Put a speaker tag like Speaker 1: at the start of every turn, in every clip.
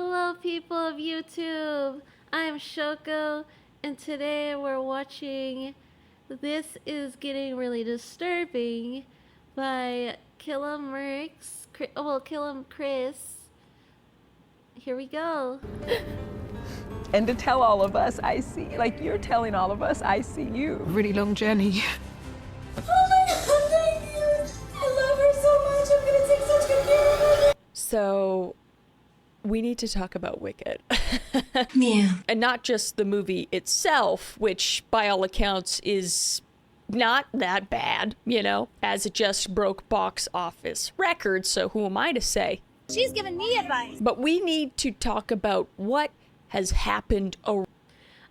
Speaker 1: Hello people of YouTube, I'm Schoko, and today we're watching This Is Getting Really Disturbing by Killam Chris. Here we go.
Speaker 2: And to tell all of us, I see, like you're telling all of us, I see you.
Speaker 3: Really long journey.
Speaker 1: Oh my god, thank you! I love her so much, I'm gonna take such good care of her!
Speaker 2: So, we need to talk about Wicked.
Speaker 1: Yeah.
Speaker 2: And not just the movie itself, which by all accounts is not that bad, you know, as it just broke box office records, so who am I to say?
Speaker 4: She's giving me advice.
Speaker 2: But we need to talk about what has happened around.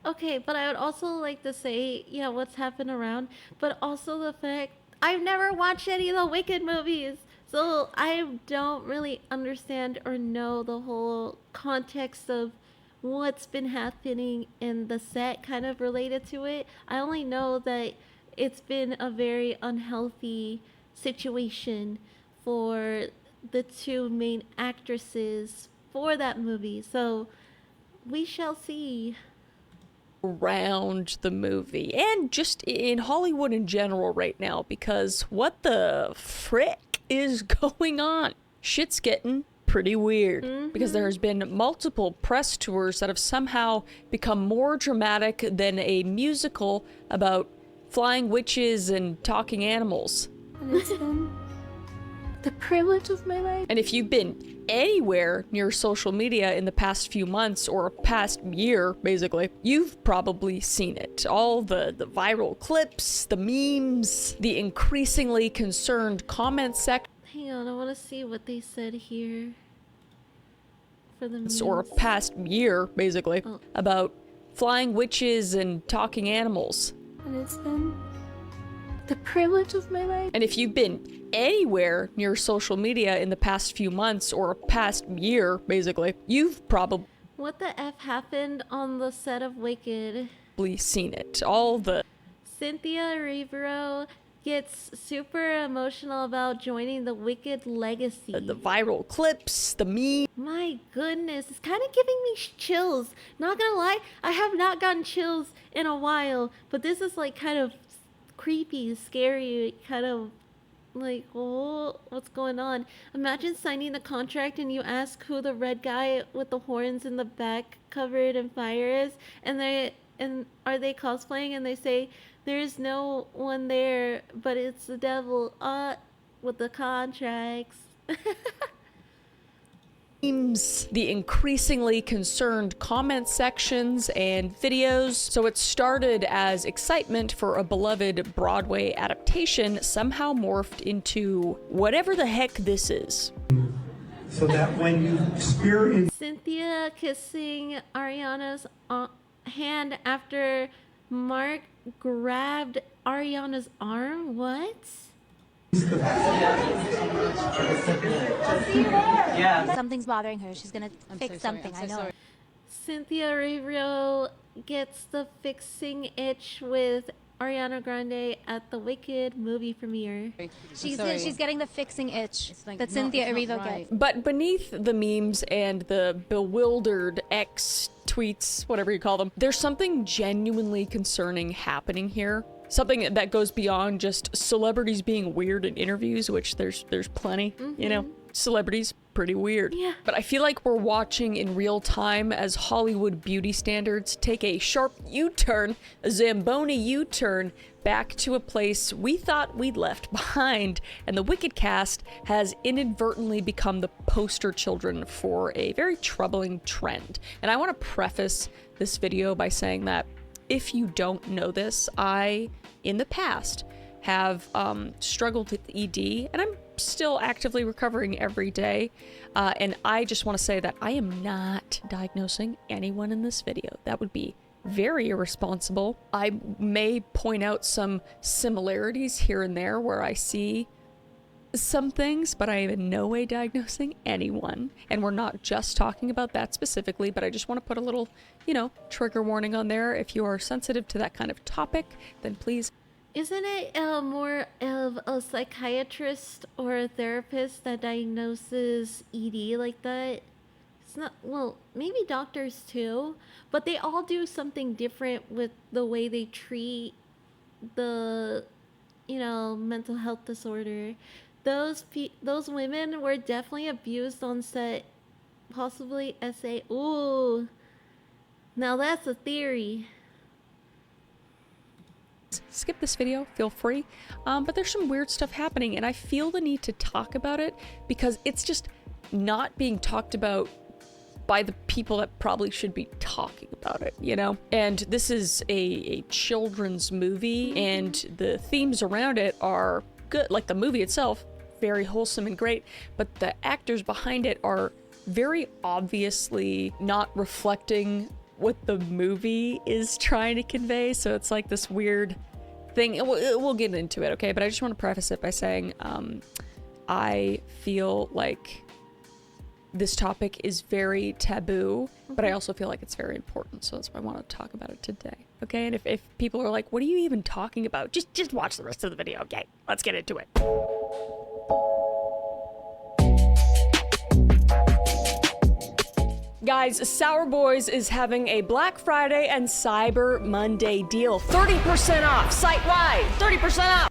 Speaker 1: Okay, but I would also like to say, yeah, what's happened around, but also the fact I've never watched any of the Wicked movies, so I don't really understand or know the whole context of what's been happening in the set kind of related to it. I only know that it's been a very unhealthy situation for the two main actresses for that movie, so we shall see.
Speaker 2: Around the movie and just in Hollywood in general right now, because what the frick is going on? Shit's getting pretty weird because there has been multiple press tours that have somehow become more dramatic than a musical about flying witches and talking animals.
Speaker 1: And it's been the privilege of my life.
Speaker 2: And if you've been anywhere near social media in the past few months or past year, basically, you've probably seen it. All the viral clips, the memes, the increasingly concerned comment section.
Speaker 1: Hang on, I want to see what they said here for the memes.
Speaker 2: Or past year, basically, about flying witches and talking animals.
Speaker 1: And it's been the privilege of my life.
Speaker 2: And if you've been anywhere near social media in the past few months or past year, basically, you've probably
Speaker 1: What the F happened on the set of Wicked?
Speaker 2: seen it. All the
Speaker 1: Cynthia Erivo gets super emotional about joining the Wicked legacy.
Speaker 2: the viral clips, the memes.
Speaker 1: My goodness, it's kind of giving me chills. Not gonna lie, I have not gotten chills in a while, but this is like kind of creepy, scary, kind of like, oh, what's going on? Imagine signing the contract and you ask who the red guy with the horns in the back covered in fire is, and are they cosplaying and they say there's no one there, but it's the devil with the contracts.
Speaker 2: Memes, the increasingly concerned comment sections and videos. So it started as excitement for a beloved Broadway adaptation, somehow morphed into whatever the heck this is.
Speaker 5: So that when you experience
Speaker 1: Cynthia kissing Ariana's hand after Mark grabbed Ariana's arm? What?
Speaker 4: Something's bothering her. She's gonna fix something. I know.
Speaker 1: Cynthia Erivo gets the fixing itch with Ariana Grande at the Wicked movie premiere.
Speaker 4: She's getting the fixing itch that Cynthia Erivo gets.
Speaker 2: But beneath the memes and the bewildered X tweets, whatever you call them, there's something genuinely concerning happening here. Something that goes beyond just celebrities being weird in interviews, which there's plenty, you know, celebrities pretty weird.
Speaker 1: Yeah.
Speaker 2: But I feel like we're watching in real time as Hollywood beauty standards take a sharp U-turn, a Zamboni U-turn, back to a place we thought we'd left behind. And the Wicked cast has inadvertently become the poster children for a very troubling trend. And I want to preface this video by saying that if you don't know this, I, in the past, have struggled with ED, and I'm still actively recovering every day. And I just want to say that I am not diagnosing anyone in this video. That would be very irresponsible. I may point out some similarities here and there where I see some things, but I am in no way diagnosing anyone. And we're not just talking about that specifically, but I just want to put a little, you know, trigger warning on there. If you are sensitive to that kind of topic, then please.
Speaker 1: Isn't it more of a psychiatrist or a therapist that diagnoses ED like that? it's not, well, maybe doctors too, but they all do something different with the way they treat the, mental health disorder. Those women were definitely abused on set, possibly SA. Ooh, now that's a theory.
Speaker 2: Skip this video, feel free. But there's some weird stuff happening, and I feel the need to talk about it because it's just not being talked about by the people that probably should be talking about it, you know? And this is a children's movie, and the themes around it are good. Like the movie itself, very wholesome and great, but the actors behind it are very obviously not reflecting what the movie is trying to convey. So it's like this weird thing. We'll get into it, okay? But I just want to preface it by saying I feel like this topic is very taboo, but I also feel like it's very important. So that's why I want to talk about it today, okay? And if people are like, what are you even talking about? Just watch the rest of the video, okay? Let's get into it. Guys, Sour Boys is having a Black Friday and Cyber Monday deal. 30% off, site-wide, 30% off.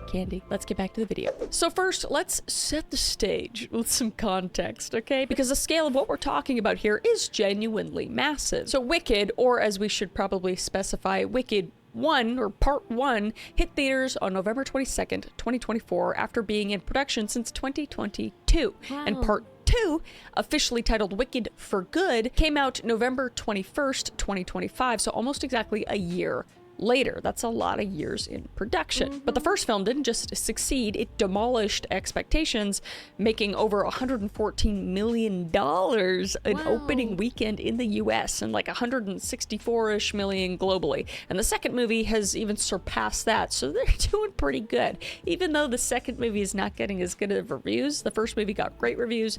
Speaker 2: Candy. Let's get back to the video. So first, let's set the stage with some context, okay? Because the scale of what we're talking about here is genuinely massive. So Wicked, or as we should probably specify, Wicked 1, or Part 1, hit theaters on November 22nd, 2024, after being in production since 2022.
Speaker 1: Wow.
Speaker 2: And Part 2, officially titled Wicked for Good, came out November 21st, 2025, so almost exactly a year later. That's a lot of years in production. But the first film didn't just succeed, it demolished expectations, making over $114 million an opening weekend in the US and like 164-ish million globally. And the second movie has even surpassed that, so they're doing pretty good. Even though the second movie is not getting as good of reviews, the first movie got great reviews,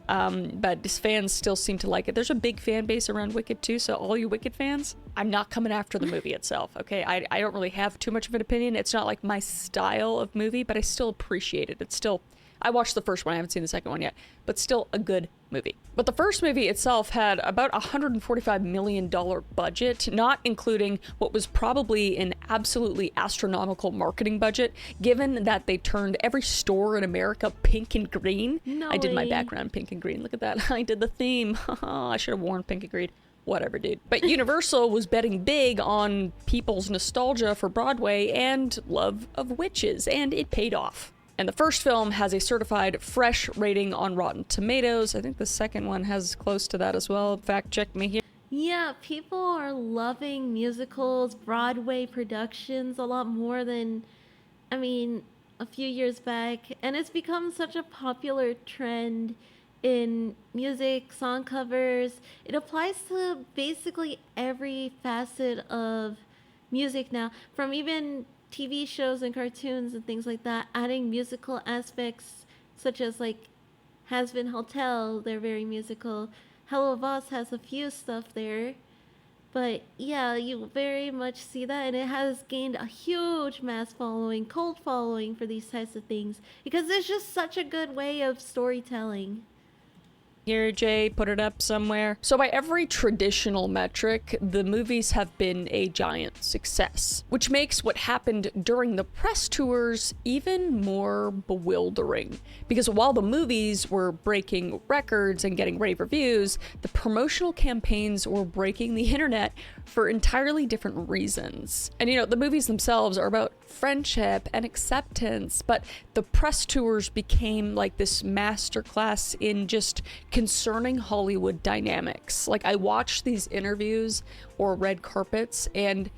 Speaker 2: but fans still seem to like it. There's a big fan base around Wicked too, so all you Wicked fans, I'm not coming after the movie itself, okay? I don't really have too much of an opinion. It's not like my style of movie, but I still appreciate it. It's still, I watched the first one, I haven't seen the second one yet, but still a good movie. But the first movie itself had about a $145 million budget, not including what was probably an absolutely astronomical marketing budget, given that they turned every store in America pink and green.
Speaker 1: No
Speaker 2: I did my
Speaker 1: way.
Speaker 2: background pink and green. Look at that. I did the theme. I should have worn pink and green. Whatever, dude. But Universal was betting big on people's nostalgia for Broadway and love of witches, and it paid off. And the first film has a certified fresh rating on Rotten Tomatoes. I think the second one has close to that as well. Fact check me here.
Speaker 1: Yeah, people are loving musicals, Broadway productions a lot more than, a few years back. And it's become such a popular trend in music, song covers. It applies to basically every facet of music now, from even TV shows and cartoons and things like that, adding musical aspects such as like Has Been Hotel, they're very musical. Hello Boss has a few stuff there. But yeah, you very much see that, and it has gained a huge mass following, cult following for these types of things, because it's just such a good way of storytelling.
Speaker 2: Here, Jay, put it up somewhere. So by every traditional metric, the movies have been a giant success, which makes what happened during the press tours even more bewildering. Because while the movies were breaking records and getting rave reviews, the promotional campaigns were breaking the internet for entirely different reasons. And the movies themselves are about friendship and acceptance, but the press tours became like this masterclass in just concerning Hollywood dynamics. Like, I watched these interviews or red carpets, and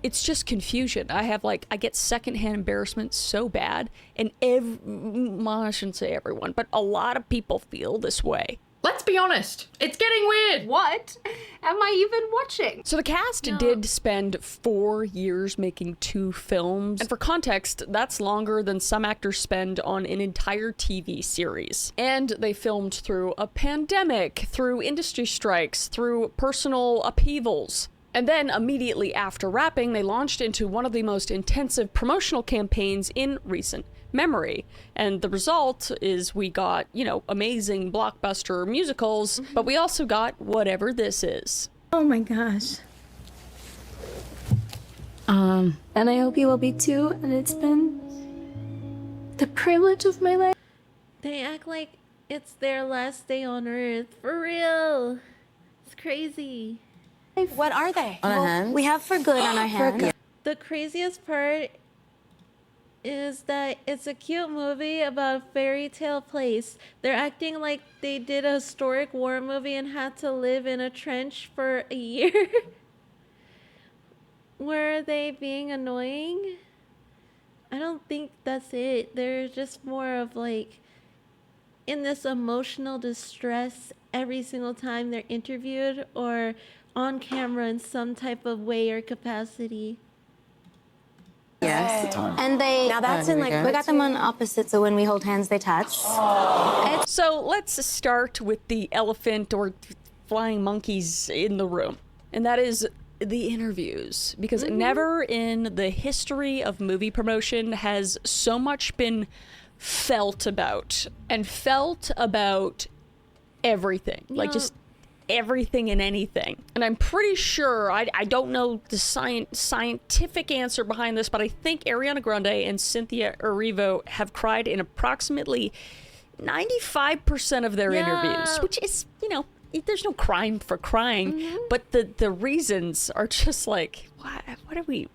Speaker 2: it's just confusion. I get secondhand embarrassment so bad, and I shouldn't say everyone, but a lot of people feel this way.
Speaker 3: Let's be honest, it's getting weird. What am I even watching?
Speaker 2: So the cast did spend 4 years making 2 films. And for context, that's longer than some actors spend on an entire TV series. And they filmed through a pandemic, through industry strikes, through personal upheavals. And then immediately after wrapping, they launched into one of the most intensive promotional campaigns in recent memory. And the result is we got, amazing blockbuster musicals, but we also got whatever this is.
Speaker 6: Oh my gosh. And I hope you will be too, and it's been the privilege of my life.
Speaker 1: They act like it's their last day on Earth. For real. It's crazy.
Speaker 7: What are they?
Speaker 6: On our hands?
Speaker 7: We have for good on our hands.
Speaker 1: The craziest part is that it's a cute movie about a fairy tale place. They're acting like they did a historic war movie and had to live in a trench for a year. Were they being annoying? I don't think that's it. They're just more of like in this emotional distress every single time they're interviewed or on camera in some type of way or capacity.
Speaker 7: Yes. And they, now that's in like, we got them on opposite, so when we hold hands, they touch.
Speaker 2: So let's start with the elephant or flying monkeys in the room, and that is the interviews, because never in the history of movie promotion has so much been felt about everything, like just everything and anything. And I'm pretty sure, I don't know the scientific answer behind this, but I think Ariana Grande and Cynthia Erivo have cried in approximately 95% of their interviews, which is, there's no crime for crying, but the reasons are just like, what are we,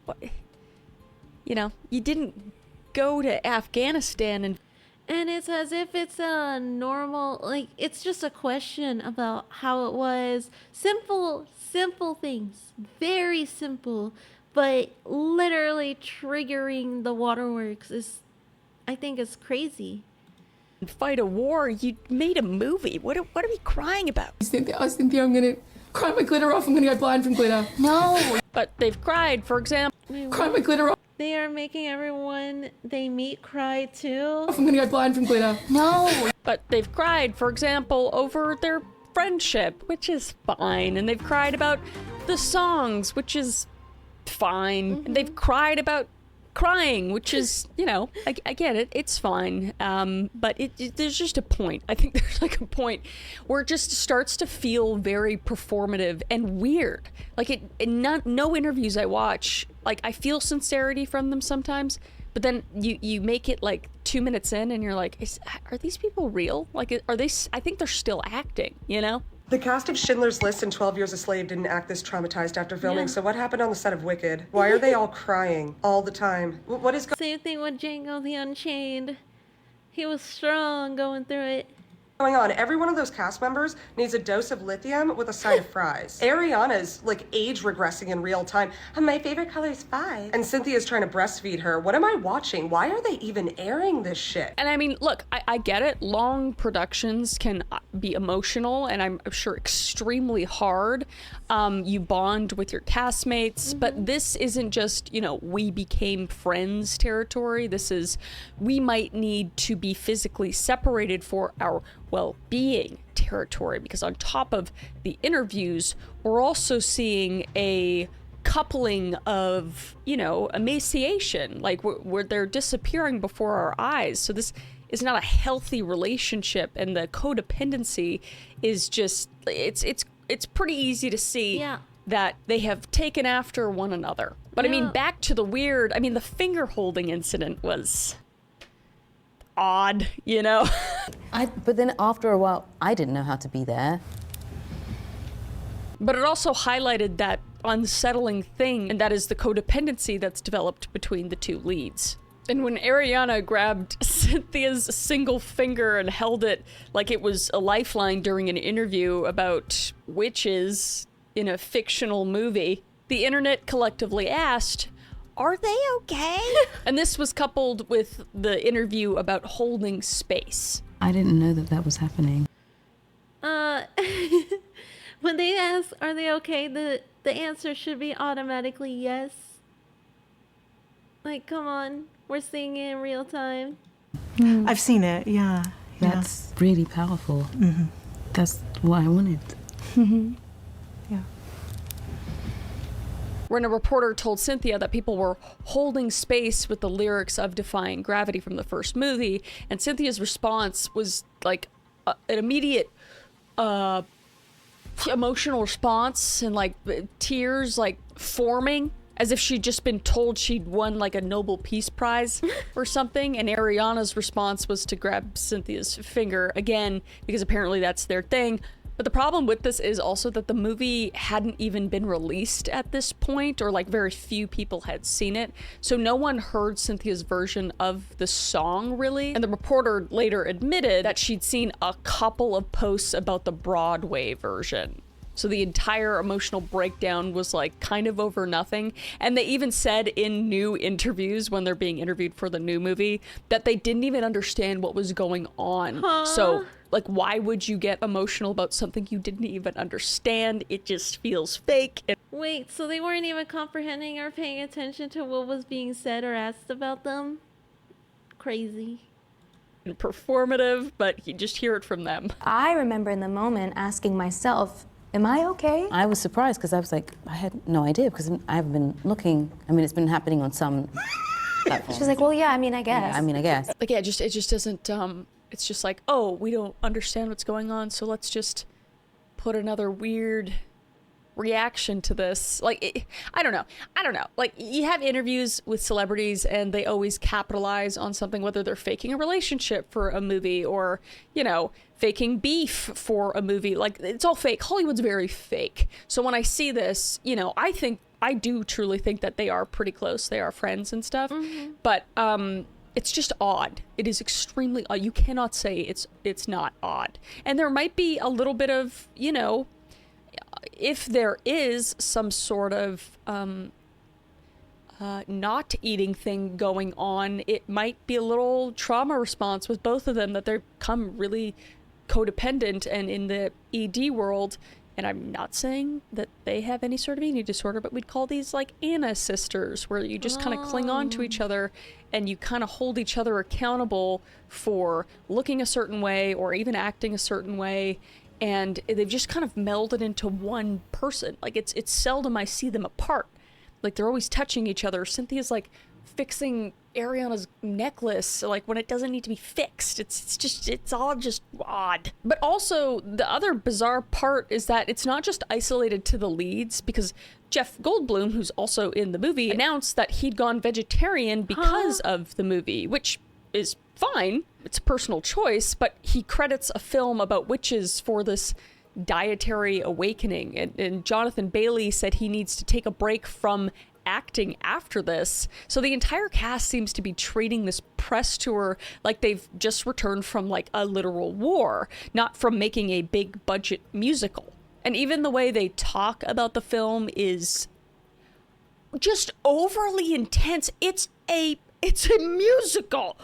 Speaker 2: you didn't go to Afghanistan
Speaker 1: And it's as if it's a normal, like, it's just a question about how it was. Simple things. Very simple. But literally triggering the waterworks is, I think, is crazy.
Speaker 2: fight a war. You made a movie. What are we crying about?
Speaker 8: Cynthia, I'm gonna cry my glitter off. I'm gonna go blind from glitter.
Speaker 7: No.
Speaker 2: But they've cried, for example.
Speaker 8: Cry my glitter off.
Speaker 1: They are making everyone they meet cry too.
Speaker 8: I'm gonna go blind from glitter.
Speaker 7: No.
Speaker 2: But they've cried, for example, over their friendship, which is fine. And they've cried about the songs, which is fine. And they've cried about crying, which is, I get it, it's fine. But there's just a point. I think there's like a point where it just starts to feel very performative and weird. Like no interviews I watch, like I feel sincerity from them sometimes, but then you make it like 2 minutes in and you're like, are these people real? Like, are they, I think they're still acting,
Speaker 9: The cast of Schindler's List and 12 Years a Slave didn't act this traumatized after filming, so what happened on the set of Wicked? Why are they all crying all the time? What is
Speaker 1: Same thing with Django the Unchained. He was strong going through it.
Speaker 9: going on? Every one of those cast members needs a dose of lithium with a side of fries. Ariana's like age regressing in real time. My favorite color is 5. And Cynthia's trying to breastfeed her. What am I watching? Why are they even airing this shit?
Speaker 2: And I mean, look, I get it. Long productions can be emotional and I'm sure extremely hard. You bond with your castmates, but this isn't just, we became friends territory. This is, we might need to be physically separated for our well-being territory, because on top of the interviews, we're also seeing a coupling of, emaciation, like where they're disappearing before our eyes. So this is not a healthy relationship, and the codependency is just, it's pretty easy to see that they have taken after one another. But I mean, back to the weird, the finger holding incident was odd,
Speaker 10: But then after a while, I didn't know how to be there.
Speaker 2: But it also highlighted that unsettling thing, and that is the codependency that's developed between the two leads. And when Ariana grabbed Cynthia's single finger and held it like it was a lifeline during an interview about witches in a fictional movie, the internet collectively asked, are they okay? And this was coupled with the interview about holding space.
Speaker 10: I didn't know that was happening.
Speaker 1: When they ask, are they okay, the answer should be automatically yes. Like, come on, we're seeing it in real time.
Speaker 11: I've seen it, yeah.
Speaker 10: That's really powerful. That's what I wanted.
Speaker 11: Yeah.
Speaker 2: when a reporter told Cynthia that people were holding space with the lyrics of Defying Gravity from the first movie, and Cynthia's response was like an immediate emotional response and like tears like forming as if she'd just been told she'd won like a Nobel Peace Prize or something. And Ariana's response was to grab Cynthia's finger again, because apparently that's their thing. But the problem with this is also that the movie hadn't even been released at this point, or like very few people had seen it. So no one heard Cynthia's version of the song really. And the reporter later admitted that she'd seen a couple of posts about the Broadway version. So the entire emotional breakdown was like kind of over nothing. And they even said in new interviews when they're being interviewed for the new movie that they didn't even understand what was going on. So like, why would you get emotional about something you didn't even understand? It just feels fake.
Speaker 1: Wait, so they weren't even comprehending or paying attention to what was being said or asked about them? Crazy.
Speaker 2: And performative, but you just hear it from them.
Speaker 7: I remember in the moment asking myself, am I okay?
Speaker 10: I was surprised because I was like, I had no idea because I've been looking. I mean, it's been happening on some platforms.
Speaker 7: She's like, well, yeah, I mean, I guess.
Speaker 10: Yeah, I mean, I guess.
Speaker 2: Like, yeah, it just doesn't, it's just like, oh, we don't understand what's going on, so let's just put another weird reaction to this. Like, I don't know. Like, you have interviews with celebrities and they always capitalize on something, whether they're faking a relationship for a movie or, you know, faking beef for a movie. Like, it's all fake. Hollywood's very fake. So when I see this, you know, I do truly think that they are pretty close. They are friends and stuff. Mm-hmm. But, it's just odd. It is extremely odd. You cannot say it's not odd. And there might be a little bit of, you know, if there is some sort of not eating thing going on, it might be a little trauma response with both of them, that they become really codependent. And in the ED world, and I'm not saying that they have any sort of eating disorder, but we'd call these like Anna sisters, where you just kind of cling on to each other and you kind of hold each other accountable for looking a certain way or even acting a certain way. And they've just kind of melded into one person. Like, it's seldom I see them apart. Like, they're always touching each other. Cynthia's like fixing Ariana's necklace, like, when it doesn't need to be fixed. It's all just odd. But also, the other bizarre part is that it's not just isolated to the leads, because Jeff Goldblum, who's also in the movie, announced that he'd gone vegetarian because of the movie, which is fine. It's a personal choice, but he credits a film about witches for this dietary awakening. And Jonathan Bailey said he needs to take a break from acting after this. So the entire cast seems to be treating this press tour like they've just returned from like a literal war, not from making a big budget musical. And even the way they talk about the film is just overly intense. It's a musical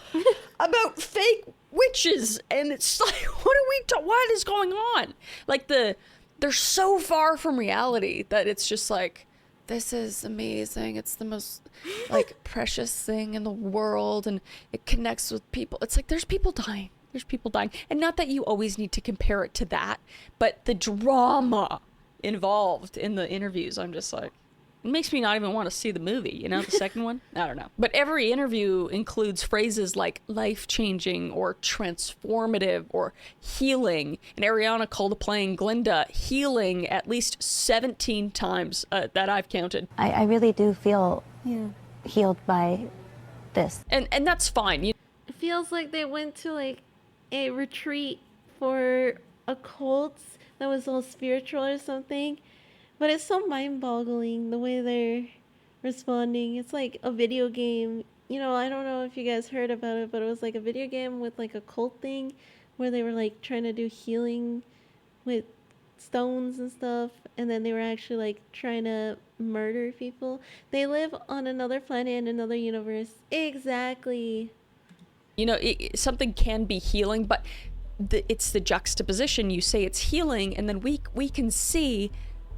Speaker 2: about fake witches, and it's like, what is going on? Like, they're so far from reality that it's just like, this is amazing. It's the most like precious thing in the world, and it connects with people. It's like, there's people dying. And not that you always need to compare it to that, but the drama involved in the interviews, I'm just like, it makes me not even want to see the movie, you know, the second one? I don't know. But every interview includes phrases like life-changing or transformative or healing. And Ariana called playing Glinda healing at least 17 times that I've counted.
Speaker 7: I really do feel healed by this.
Speaker 2: And that's fine.
Speaker 1: It feels like they went to like a retreat for occults that was all spiritual or something. But it's so mind-boggling the way they're responding. It's like a video game. You know, I don't know if you guys heard about it, but it was like a video game with like a cult thing where they were like trying to do healing with stones and stuff. And then they were actually like trying to murder people. They live on another planet in another universe. Exactly.
Speaker 2: You know, something can be healing, but it's the juxtaposition. You say it's healing, and then we can see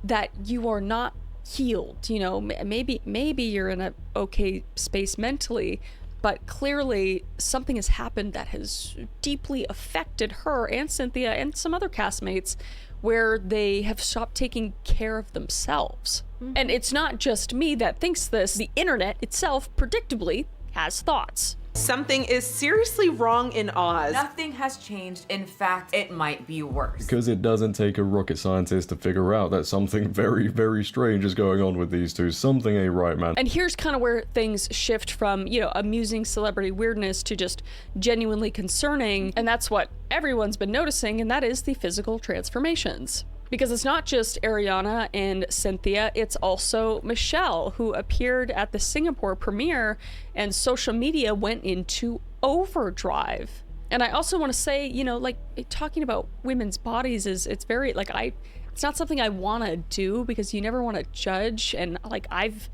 Speaker 2: that you are not healed. You know, maybe you're in a okay space mentally, but clearly something has happened that has deeply affected her and Cynthia and some other castmates, where they have stopped taking care of themselves. And it's not just me that thinks this. The internet itself, predictably, has thoughts.
Speaker 12: Something is seriously wrong in Oz.
Speaker 13: Nothing has changed. In fact, it might be worse.
Speaker 14: Because it doesn't take a rocket scientist to figure out that something very, very strange is going on with these two. Something ain't right, man.
Speaker 2: And here's kind of where things shift from, you know, amusing celebrity weirdness to just genuinely concerning. And that's what everyone's been noticing, and that is the physical transformations. Because it's not just Ariana and Cynthia, it's also Michelle, who appeared at the Singapore premiere, and social media went into overdrive. And I also want to say, you know, like, talking about women's bodies it's very, like, it's not something I want to do, because you never want to judge, and, like, I've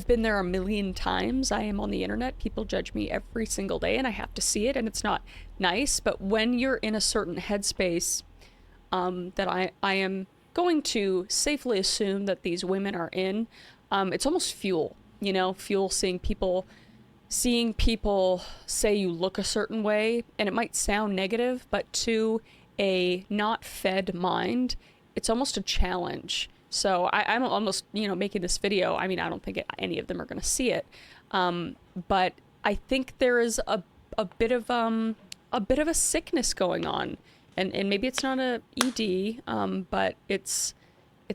Speaker 2: been there a million times. I am on the internet. People judge me every single day, and I have to see it, and it's not nice. But when you're in a certain headspace, that I am going to safely assume that these women are in, it's almost fuel, you know, fuel seeing people say you look a certain way, and it might sound negative, but to a not fed mind, it's almost a challenge. So I'm almost, you know, making this video. I mean, I don't think any of them are going to see it, but I think there is a bit of a sickness going on. And maybe it's not a ED, but it's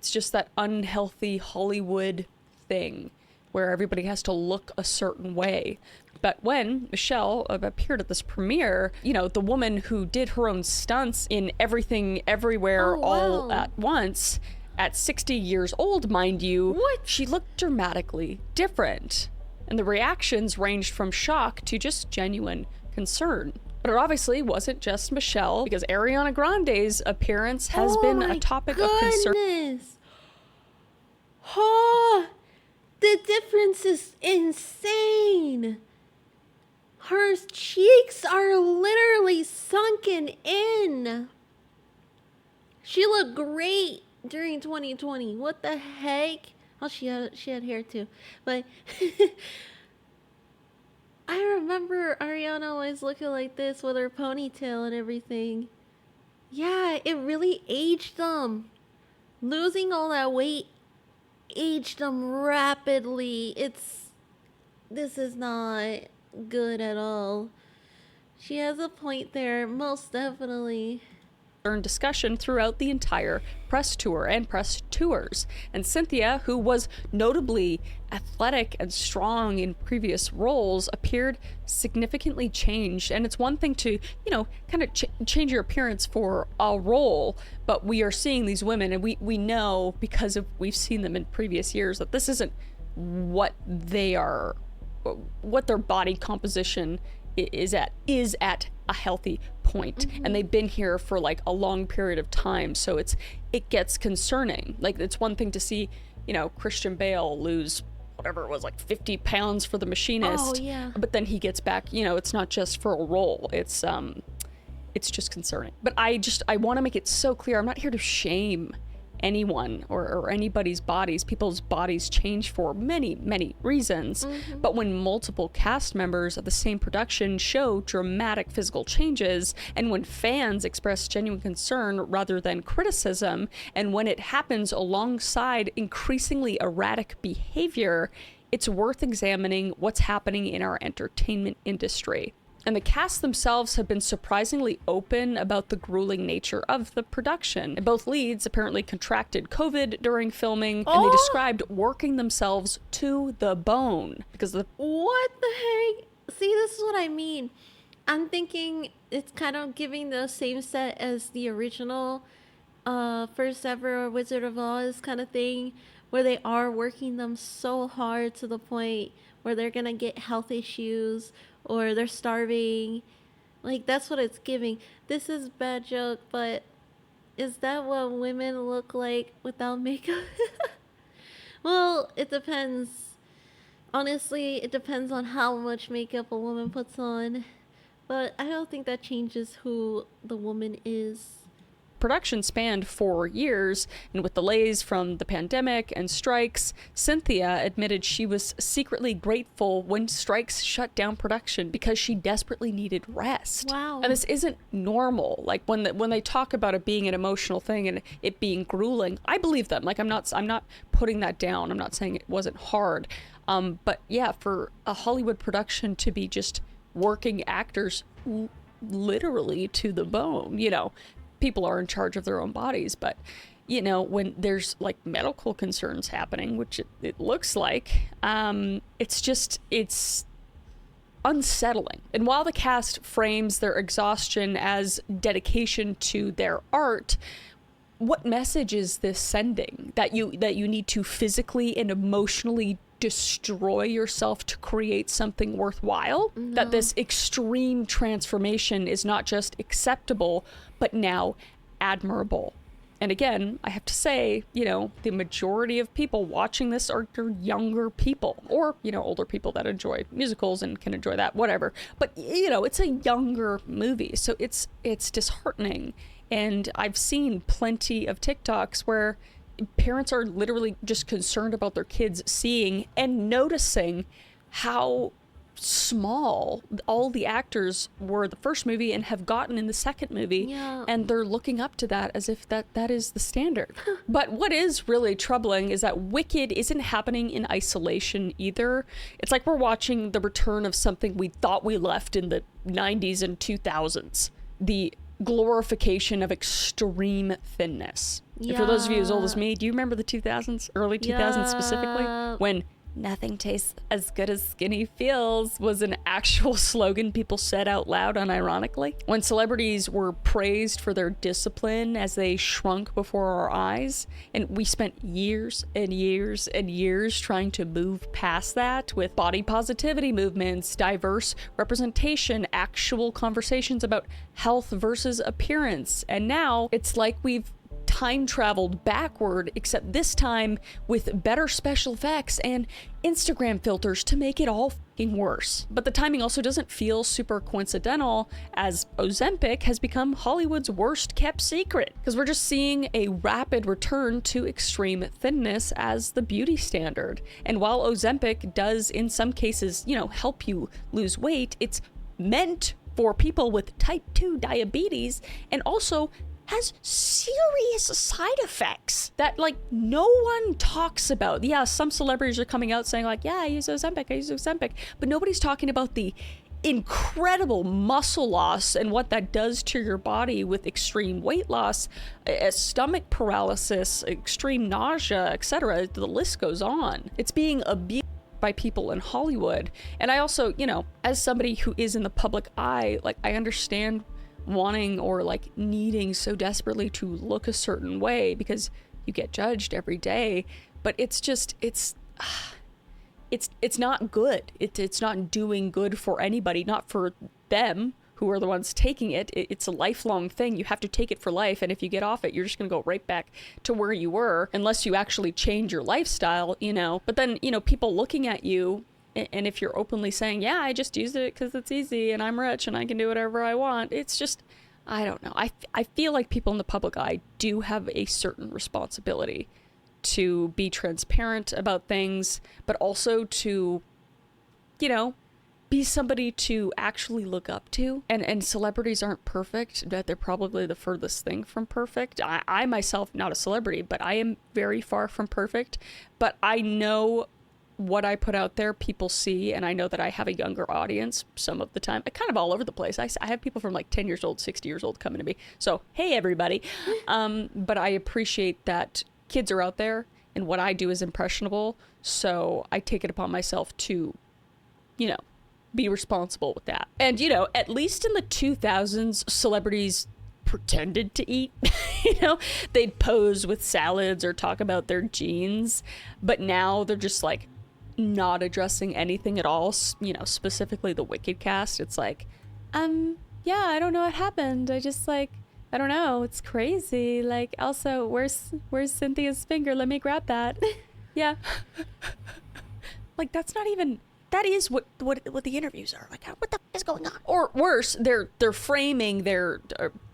Speaker 2: just that unhealthy Hollywood thing where everybody has to look a certain way. But when Michelle appeared at this premiere, you know, the woman who did her own stunts in Everything Everywhere all at once, at 60 years old, mind you, she looked dramatically different. And the reactions ranged from shock to just genuine concern. But it obviously wasn't just Michelle, because Ariana Grande's appearance has been a topic of concern.
Speaker 1: Oh, the difference is insane. Her cheeks are literally sunken in. She looked great during 2020. What the heck? Oh, she had hair too, but. I remember Ariana always looking like this with her ponytail and everything. Yeah, it really aged them. Losing all that weight aged them rapidly. This is not good at all. She has a point there, most definitely.
Speaker 2: Discussion throughout the entire press tour and press tours. And Cynthia, who was notably athletic and strong in previous roles, appeared significantly changed. And it's one thing to, you know, kind of change your appearance for a role, but we are seeing these women, and we know, because we've seen them in previous years, that this isn't what they are, what their body composition is at a healthy point. And they've been here for like a long period of time, so it gets concerning. Like, it's one thing to see, you know, Christian Bale lose whatever it was, like 50 pounds for The Machinist, but then he gets back, you know, it's not just for a role, it's just concerning. But I want to make it so clear, I'm not here to shame anyone or anybody's bodies. People's bodies change for many reasons, but when multiple cast members of the same production show dramatic physical changes, and when fans express genuine concern rather than criticism, and when it happens alongside increasingly erratic behavior, it's worth examining what's happening in our entertainment industry. And the cast themselves have been surprisingly open about the grueling nature of the production. And both leads apparently contracted COVID during filming, and they described working themselves to the bone because of the—
Speaker 1: What the heck? See, this is what I mean. I'm thinking it's kind of giving the same set as the original first ever Wizard of Oz kind of thing, where they are working them so hard to the point where they're gonna get health issues or they're starving. Like, that's what it's giving. This is a bad joke, but is that what women look like without makeup? Well, it depends. Honestly, it depends on how much makeup a woman puts on. But I don't think that changes who the woman is.
Speaker 2: production spanned 4 years, and with delays from the pandemic and strikes, Cynthia admitted she was secretly grateful when strikes shut down production because she desperately needed rest.
Speaker 1: Wow.
Speaker 2: And this isn't normal. Like when they talk about it being an emotional thing and it being grueling, I believe them. Like I'm not putting that down. I'm not saying it wasn't hard. But yeah, for a Hollywood production to be just working actors literally to the bone, you know, people are in charge of their own bodies, but you know, when there's like medical concerns happening, which it looks like, it's unsettling. And while the cast frames their exhaustion as dedication to their art, what message is this sending? That you need to physically and emotionally destroy yourself to create something worthwhile? No. That this extreme transformation is not just acceptable, but now admirable. And again, I have to say, you know, the majority of people watching this are younger people, or, you know, older people that enjoy musicals and can enjoy that, whatever. But, you know, it's a younger movie, so it's disheartening. And I've seen plenty of TikToks where parents are literally just concerned about their kids seeing and noticing how small all the actors were the first movie and have gotten in the second movie.
Speaker 1: Yeah.
Speaker 2: And they're looking up to that as if that is the standard. But what is really troubling is that Wicked isn't happening in isolation either. It's like we're watching the return of something we thought we left in the 90s and 2000s. The glorification of extreme thinness.
Speaker 1: Yeah.
Speaker 2: For those of you as old as me, do you remember the 2000s, early 2000s specifically,
Speaker 1: Yeah.
Speaker 2: when nothing tastes as good as skinny feels was an actual slogan people said out loud unironically? When celebrities were praised for their discipline as they shrunk before our eyes, and we spent years and years and years trying to move past that with body positivity movements, diverse representation, actual conversations about health versus appearance. And now it's like we've time traveled backward, except this time with better special effects and Instagram filters to make it all fucking worse. But the timing also doesn't feel super coincidental, as Ozempic has become Hollywood's worst kept secret, because we're just seeing a rapid return to extreme thinness as the beauty standard. And while Ozempic does in some cases, you know, help you lose weight, it's meant for people with type 2 diabetes and also has serious side effects that like no one talks about. Yeah, some celebrities are coming out saying like, yeah, I use Ozempic, but nobody's talking about the incredible muscle loss and what that does to your body with extreme weight loss, stomach paralysis, extreme nausea, etc. The list goes on. It's being abused by people in Hollywood. And I also, you know, as somebody who is in the public eye, like I understand wanting or like needing so desperately to look a certain way because you get judged every day, but it's just it's not good. It's not doing good for anybody, not for them who are the ones taking it. It's a lifelong thing. You have to take it for life, and if you get off it, you're just gonna go right back to where you were unless you actually change your lifestyle, you know. But then, you know, people looking at you, and if you're openly saying, yeah, I just use it because it's easy and I'm rich and I can do whatever I want, it's just, I don't know. I feel like people in the public eye do have a certain responsibility to be transparent about things, but also to, you know, be somebody to actually look up to. And celebrities aren't perfect, that they're probably the furthest thing from perfect. I myself, not a celebrity, but I am very far from perfect, but I know what I put out there, people see, and I know that I have a younger audience some of the time. I kind of all over the place. I have people from like 10 years old, 60 years old coming to me. So, hey, everybody. But I appreciate that kids are out there and what I do is impressionable. So I take it upon myself to, you know, be responsible with that. And, you know, at least in the 2000s, celebrities pretended to eat. You know, they'd pose with salads or talk about their jeans. But now they're just like, not addressing anything at all, you know, specifically the Wicked cast. It's like, yeah, I don't know what happened. I just like, I don't know. It's crazy. Like, also, where's Cynthia's finger? Let me grab that. Yeah. Like, that's not even that is what the interviews are like. What the f is going on? Or worse, they're framing their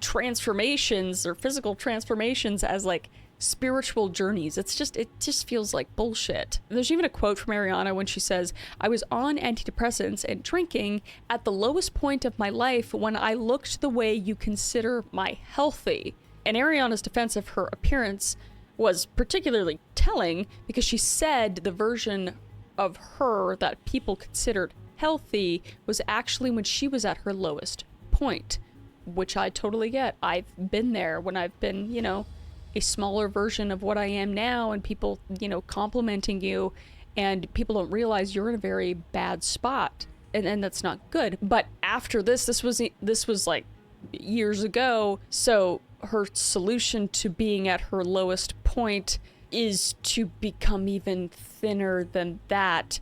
Speaker 2: transformations, their physical transformations, as like spiritual journeys. It just feels like bullshit. There's even a quote from Ariana when she says, "I was on antidepressants and drinking at the lowest point of my life when I looked the way you consider my healthy." And Ariana's defense of her appearance was particularly telling because she said the version of her that people considered healthy was actually when she was at her lowest point, which I totally get. I've been there when I've been, you know, a smaller version of what I am now, and people, you know, complimenting you, and people don't realize you're in a very bad spot, and that's not good. But after this was like years ago, so her solution to being at her lowest point is to become even thinner than that,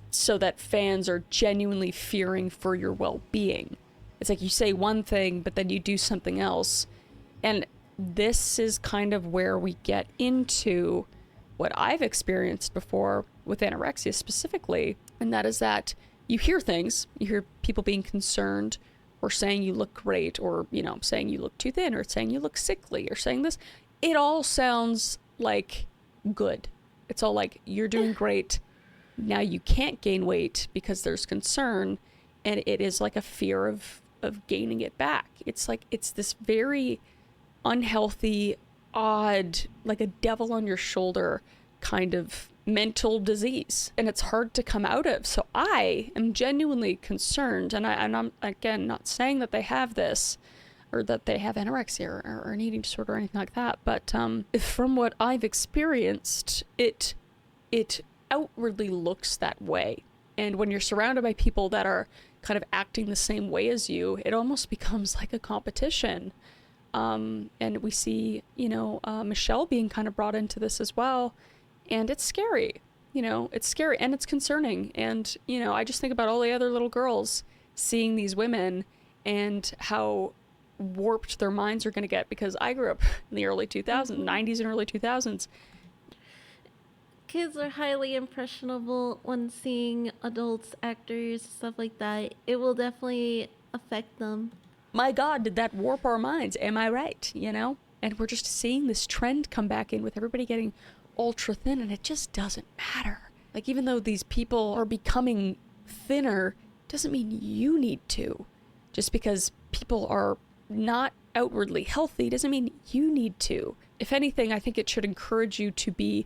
Speaker 2: so that fans are genuinely fearing for your well-being. It's like you say one thing, but then you do something else. And this is kind of where we get into what I've experienced before with anorexia specifically, and that is that you hear things, you hear people being concerned, or saying you look great, or, you know, saying you look too thin, or saying you look sickly, or saying this. It all sounds like good. It's all like, you're doing great. Now you can't gain weight because there's concern, and it is like a fear of gaining it back. It's like, it's this very unhealthy, odd, like a devil on your shoulder kind of mental disease, and it's hard to come out of. So I am genuinely concerned, and I'm again not saying that they have this or that they have anorexia or an eating disorder or anything like that, but from what I've experienced, it outwardly looks that way. And when you're surrounded by people that are kind of acting the same way as you, it almost becomes like a competition. And we see, you know, Michelle being kind of brought into this as well. And it's scary, you know, it's scary and it's concerning. And, you know, I just think about all the other little girls seeing these women and how warped their minds are going to get, because I grew up in the early 2000s, 90s and early 2000s.
Speaker 1: Kids are highly impressionable when seeing adults, actors, stuff like that. It will definitely affect them.
Speaker 2: My God, did that warp our minds? Am I right? You know? And we're just seeing this trend come back in with everybody getting ultra thin, and it just doesn't matter. Like, even though these people are becoming thinner, doesn't mean you need to. Just because people are not outwardly healthy doesn't mean you need to. If anything, I think it should encourage you to be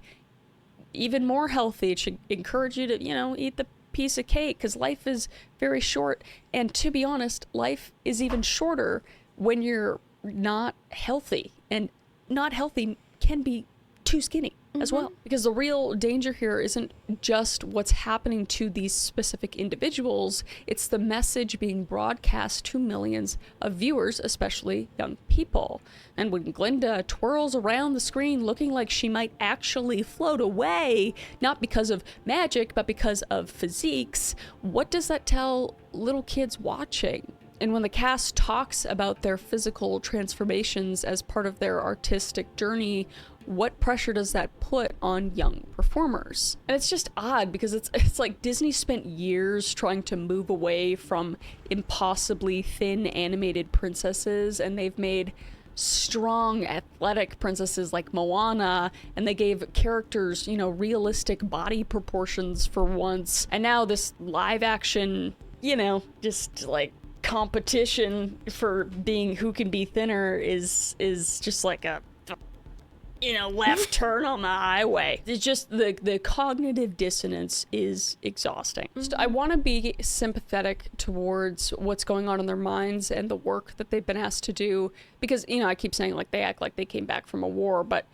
Speaker 2: even more healthy. It should encourage you to, you know, eat the piece of cake, because life is very short. And to be honest, life is even shorter when you're not healthy. And not healthy can be too skinny as well, because the real danger here isn't just what's happening to these specific individuals, it's the message being broadcast to millions of viewers, especially young people. And when Glinda twirls around the screen looking like she might actually float away, not because of magic, but because of physiques, what does that tell little kids watching? And when the cast talks about their physical transformations as part of their artistic journey, what pressure does that put on young performers? And it's just odd, because it's like Disney spent years trying to move away from impossibly thin animated princesses, and they've made strong athletic princesses like Moana, and they gave characters, you know, realistic body proportions for once. And now this live action, you know, just like competition for being who can be thinner is just like a, you know, left turn on the highway. It's just the cognitive dissonance is exhausting. I want to be sympathetic towards what's going on in their minds and the work that they've been asked to do, because, you know, I keep saying like they act like they came back from a war, but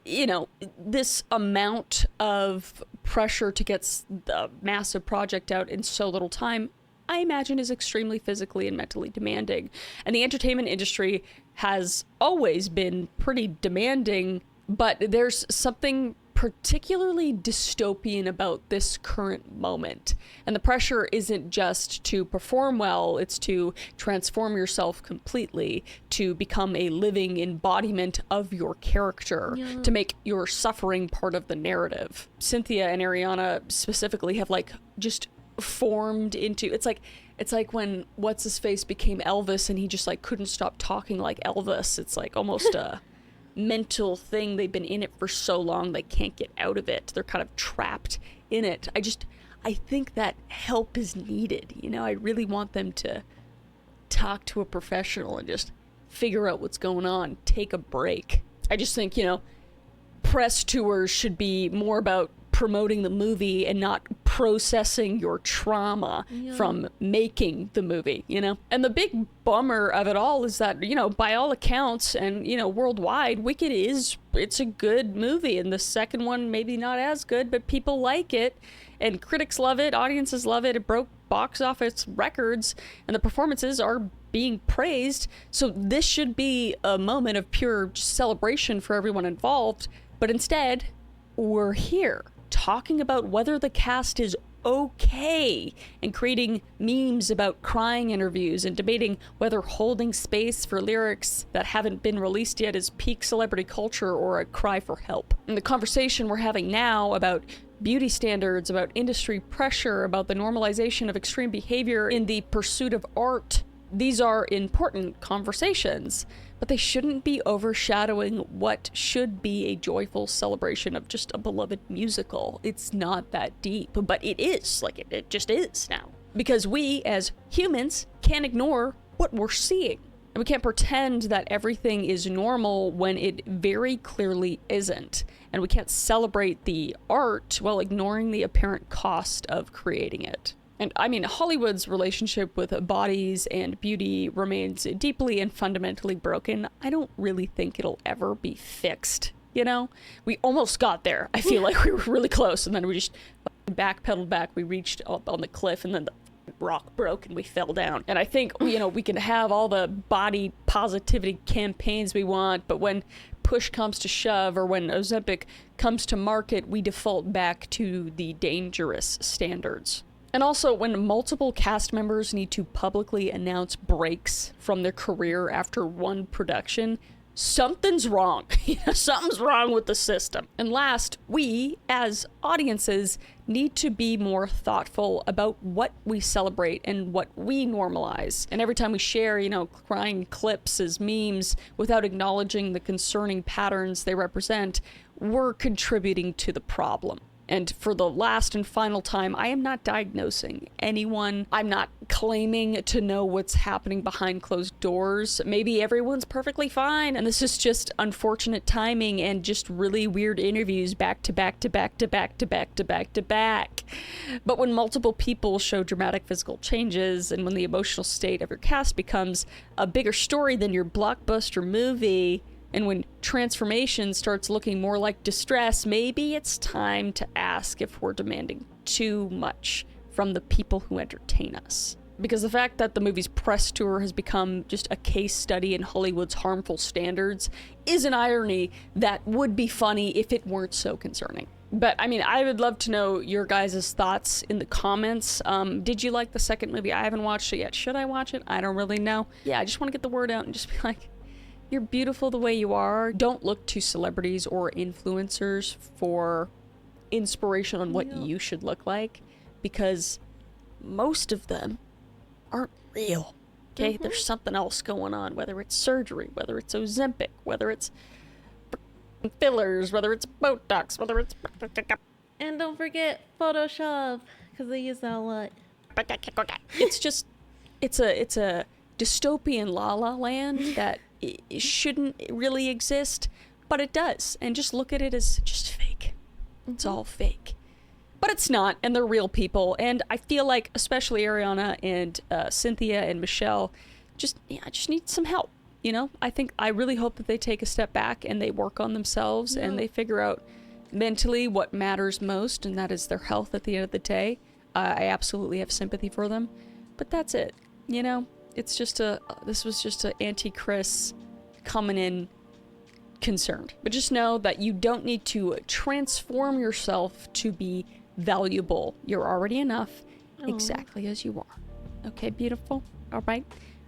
Speaker 2: you know, this amount of pressure to get the massive project out in so little time, I imagine, is extremely physically and mentally demanding. And the entertainment industry has always been pretty demanding, but there's something particularly dystopian about this current moment. And the pressure isn't just to perform well, it's to transform yourself completely, to become a living embodiment of your character, to make your suffering part of the narrative. Cynthia and Ariana specifically have like just formed into, it's like when what's his face became Elvis and he just like couldn't stop talking like Elvis. It's like almost a mental thing. They've been in it for so long they can't get out of it. They're kind of trapped in it. I think that help is needed. You know, I really want them to talk to a professional and just figure out what's going on, take a break. I just think, you know, press tours should be more about promoting the movie and not processing your trauma from making the movie, you know? And the big bummer of it all is that, you know, by all accounts and, you know, worldwide, Wicked it's a good movie. And the second one, maybe not as good, but people like it. And critics love it, audiences love it. It broke box office records, and the performances are being praised. So this should be a moment of pure celebration for everyone involved. But instead, we're here talking about whether the cast is okay and creating memes about crying interviews and debating whether holding space for lyrics that haven't been released yet is peak celebrity culture or a cry for help. And the conversation we're having now about beauty standards, about industry pressure, about the normalization of extreme behavior in the pursuit of art, these are important conversations, but they shouldn't be overshadowing what should be a joyful celebration of just a beloved musical. It's not that deep, but it is. Like, it just is now. Because we, as humans, can't ignore what we're seeing. And we can't pretend that everything is normal when it very clearly isn't. And we can't celebrate the art while ignoring the apparent cost of creating it. And I mean, Hollywood's relationship with bodies and beauty remains deeply and fundamentally broken. I don't really think it'll ever be fixed, you know? We almost got there. I feel like we were really close, and then we just backpedaled back. We reached up on the cliff, and then the rock broke and we fell down. And I think, you know, we can have all the body positivity campaigns we want, but when push comes to shove, or when Ozempic comes to market, we default back to the dangerous standards. And also, when multiple cast members need to publicly announce breaks from their career after one production, something's wrong. Something's wrong with the system. And last, we, as audiences, need to be more thoughtful about what we celebrate and what we normalize. And every time we share, you know, crying clips as memes without acknowledging the concerning patterns they represent, we're contributing to the problem. And for the last and final time, I am not diagnosing anyone. I'm not claiming to know what's happening behind closed doors. Maybe everyone's perfectly fine, and this is just unfortunate timing and just really weird interviews back to back to back to back to back to back to back. But when multiple people show dramatic physical changes, and when the emotional state of your cast becomes a bigger story than your blockbuster movie, and when transformation starts looking more like distress, maybe it's time to ask if we're demanding too much from the people who entertain us. Because the fact that the movie's press tour has become just a case study in Hollywood's harmful standards is an irony that would be funny if it weren't so concerning. But, I mean, I would love to know your guys' thoughts in the comments. Did you like the second movie? I haven't watched it yet. Should I watch it? I don't really know. Yeah, I just want to get the word out and just be like, you're beautiful the way you are. Don't look to celebrities or influencers for inspiration on what you should look like, because most of them aren't real. Okay? There's something else going on, whether it's surgery, whether it's Ozempic, whether it's fillers, whether it's Botox, whether it's...
Speaker 1: And don't forget Photoshop, because they use that a lot.
Speaker 2: It's just, it's a dystopian la la land that it shouldn't really exist, but it does. And just look at it as just fake. It's all fake. But it's not, and they're real people. And I feel like, especially Ariana and Cynthia and Michelle, just need some help. You know, I really hope that they take a step back and they work on themselves and they figure out mentally what matters most, and that is their health at the end of the day. I absolutely have sympathy for them, but that's it. You know, it's just this was just an anti-Chris coming in concerned. But just know that you don't need to transform yourself to be valuable. You're already enough exactly as you are. Okay, beautiful? All right.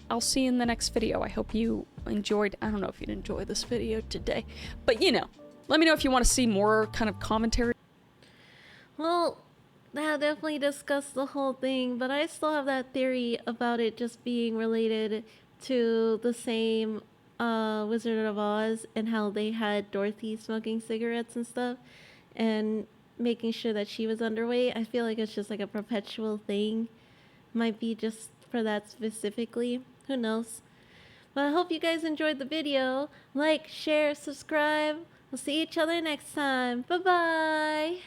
Speaker 2: I'll see you in the next video. I hope you enjoyed. I don't know if you'd enjoy this video today, but you know, let me know if you want to see more kind of commentary.
Speaker 1: Well, that definitely discussed the whole thing, but I still have that theory about it just being related to the same Wizard of Oz and how they had Dorothy smoking cigarettes and stuff and making sure that she was underweight. I feel like it's just like a perpetual thing. Might be just for that specifically. Who knows? But I hope you guys enjoyed the video. Like, share, subscribe. We'll see each other next time. Bye bye.